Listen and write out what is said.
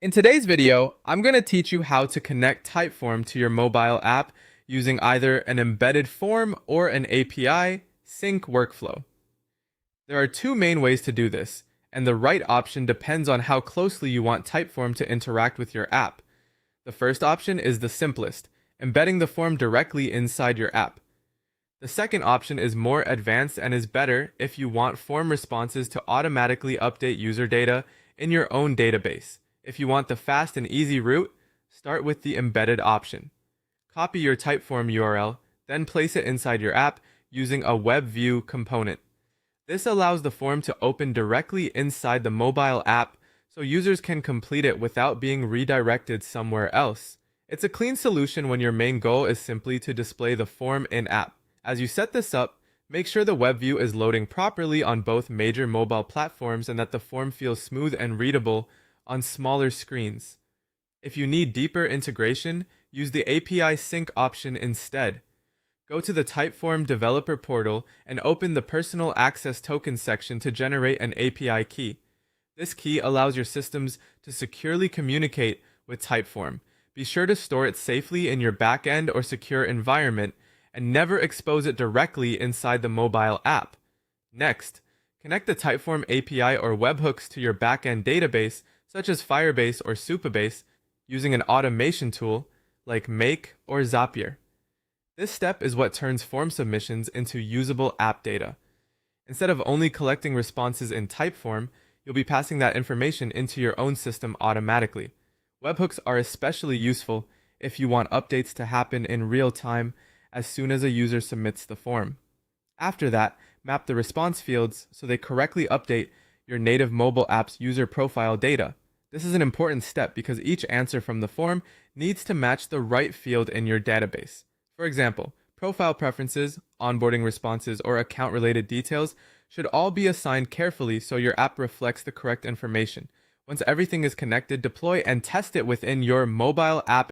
In today's video, I'm going to teach you how to connect Typeform to your mobile app using either an embedded form or an API sync workflow. There are two main ways to do this, and the right option depends on how closely you want Typeform to interact with your app. The first option is the simplest, embedding the form directly inside your app. The second option is more advanced and is better if you want form responses to automatically update user data in your own database. If you want the fast and easy route, start with the embedded option. Copy your Typeform URL, then place it inside your app using a web view component. This allows the form to open directly inside the mobile app so users can complete it without being redirected somewhere else. It's a clean solution when your main goal is simply to display the form in-app. As you set this up, make sure the web view is loading properly on both major mobile platforms and that the form feels smooth and readable on smaller screens. If you need deeper integration, use the API sync option instead. Go to the Typeform developer portal and open the Personal Access Token section to generate an API key. This key allows your systems to securely communicate with Typeform. Be sure to store it safely in your backend or secure environment and never expose it directly inside the mobile app. Next, connect the Typeform API or webhooks to your backend database such as Firebase or Supabase using an automation tool like Make or Zapier. This step is what turns form submissions into usable app data. Instead of only collecting responses in Typeform, you'll be passing that information into your own system automatically. Webhooks are especially useful if you want updates to happen in real time as soon as a user submits the form. After that, map the response fields so they correctly update your native mobile app's user profile data. This is an important step because each answer from the form needs to match the right field in your database. For example, profile preferences, onboarding responses, or account-related details should all be assigned carefully so your app reflects the correct information. Once everything is connected, deploy and test it within your mobile app